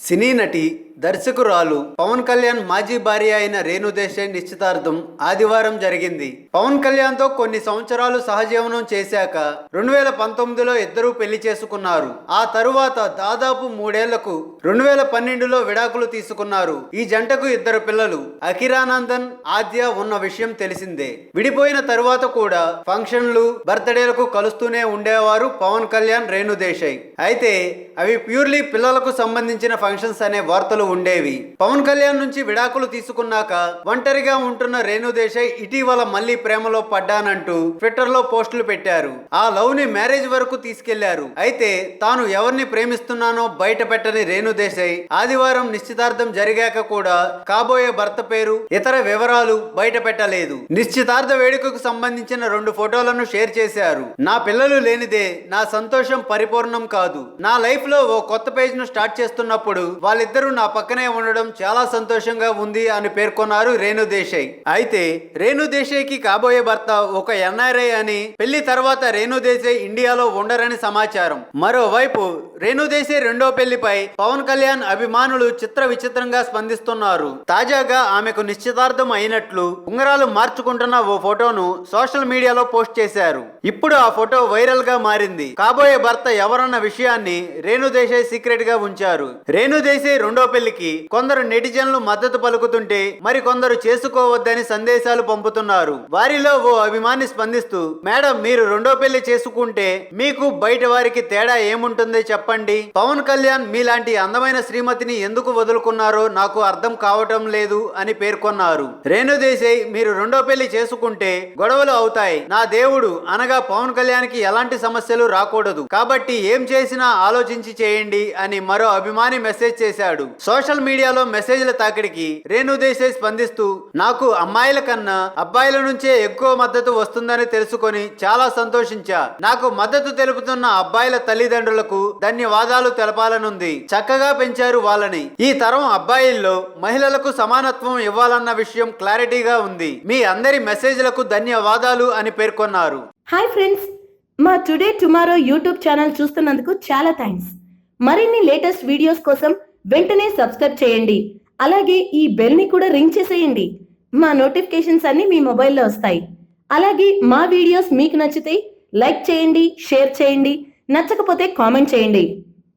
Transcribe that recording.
సినీ నటి దర్శకురాలు పవన్ కళ్యాణ్ మాజీ భార్య అయిన రేణు దేశాయ్ నిశ్చితార్థం ఆదివారం జరిగింది. పవన్ కళ్యాణ్ తో కొన్ని సంవత్సరాలు సహజీవనం చేశాక 2019లో ఇద్దరూ పెళ్లి చేసుకున్నారు. ఆ తరువాత దాదాపు 3 ఏళ్లకు 2012లో విడాకులు తీసుకున్నారు. ఈ జంటకు 2 పిల్లలు అఖిరానందన్, ఆద్య ఉన్న విషయం తెలిసిందే. విడిపోయిన తరువాత కూడా ఫంక్షన్లు, బర్త్డేలకు కలుస్తూనే ఉండేవారు పవన్ కళ్యాణ్, రేణు దేశాయ్. అయితే అవి ప్యూర్లీ పిల్లలకు సంబంధించిన ఫంక్షన్స్ అనే వార్తలు ఉండేవి. పవన్ కళ్యాణ్ నుంచి విడాకులు తీసుకున్నాక ఒంటరిగా ఉంటున్న రేణు దేశాయ్ ఇటీవల మళ్లీ ప్రేమలో పడ్డానంటూ ట్విట్టర్ లో పోస్టులు పెట్టారు. ఆ లవ్ ని మ్యారేజ్ వరకు తీసుకెళ్లారు. అయితే తాను ఎవరిని ప్రేమిస్తున్నానో బయట పెట్టని రేణు దేశాయ్ ఆదివారం నిశ్చితార్థం జరిగాక కూడా కాబోయే భర్త పేరు, ఇతర వివరాలు బయట పెట్టలేదు. నిశ్చితార్థ వేడుకకు సంబంధించిన 2 ఫోటోలను షేర్ చేశారు. నా పిల్లలు లేనిదే నా సంతోషం పరిపూర్ణం కాదు. నా లైఫ్ లో ఓ కొత్త పేజ్ ను స్టార్ట్ చేస్తున్నప్పుడు వాళ్ళిద్దరూ నా పక్కనే ఉండడం చాలా సంతోషంగా ఉంది అని పేర్కొన్నారు రేణు దేశాయ్. అయితే రేణు దేశాయ్ కి కాబోయే భర్త ఒక ఎన్ఆర్ఐ అని, పెళ్లి తర్వాత రేణు దేశాయ్ ఇండియాలో ఉండరని సమాచారం. మరోవైపు రేణు దేశాయ్ రెండో పెళ్లిపై పవన్ కళ్యాణ్ అభిమానులు చిత్ర విచిత్రంగా స్పందిస్తున్నారు. తాజాగా ఆమెకు నిశ్చితార్థం అయినట్లు ఉంగరాలు మార్చుకుంటున్న ఓ ఫోటోను సోషల్ మీడియాలో పోస్ట్ చేశారు. ఇప్పుడు ఆ ఫోటో వైరల్ గా మారింది. కాబోయే భర్త ఎవరన్న విషయాన్ని రేణు దేశాయ్ సీక్రెట్ గా ఉంచారు. రేణు దేశాయ్ రెండో పెళ్లికి కొందరు నెటిజన్లు మద్దతు పలుకుతుంటే మరికొందరు చేసుకోవద్దని సందేశాలు పంపుతున్నారు. వారిలో ఓ అభిమాని స్పందిస్తూ, మేడం మీరు రెండో పెళ్లి చేసుకుంటే మీకు బయట వారికి తేడా ఏముంటుంది చెప్పండి. పవన్ కళ్యాణ్ మీలాంటి అందమైన శ్రీమతిని ఎందుకు వదులుకున్నారో నాకు అర్థం కావటం లేదు అని పేర్కొన్నారు. రేణు దేశాయ్ మీరు రెండో పెళ్లి చేసుకుంటే గొడవలు అవుతాయి. నా దేవుడు అనగా పవన్ కళ్యాణ్ కి ఎలాంటి సమస్యలు రాకూడదు. కాబట్టి ఏం చేసినా ఆలోచించి చేయండి అని మరో అభిమాని మెసేజ్ చేశాడు. సోషల్ మీడియాలో మెసేజ్ల తాకిడికి రేణు దేశాయ్ స్పందిస్తూ, నాకు అమ్మాయిల కన్నా అబ్బాయిల నుంచే ఎక్కువ మద్దతు వస్తుందని తెలుసుకొని చాలా సంతోషించా. నాకు మద్దతు తెలుపుతున్న అబ్బాయిల తల్లిదండ్రులకు ధన్యవాదాలు తెలపాలనుంది. చక్కగా పెంచారు వాళ్ళని. ఈ తరం అబ్బాయిల్లో మహిళలకు సమానత్వం ఇవ్వాలన్న విషయం క్లారిటీగా ఉంది. మీ అందరి మెసేజ్లకు ధన్యవాదాలు అని పేర్కొన్నారు. హాయ్ ఫ్రెండ్స్, మా టుడే టుమారో యూట్యూబ్ ఛానల్ చూస్తున్నందుకు చాలా థ్యాంక్స్. మరిన్ని లేటెస్ట్ వీడియోస్ కోసం వెంటనే సబ్స్క్రైబ్ చేయండి. అలాగే ఈ బెల్ ని కూడా రింగ్ చేసేయండి. మా నోటిఫికేషన్స్ అన్ని మీ మొబైల్లో వస్తాయి. అలాగే మా వీడియోస్ మీకు నచ్చితే లైక్ చేయండి, షేర్ చేయండి, నచ్చకపోతే కామెంట్ చేయండి.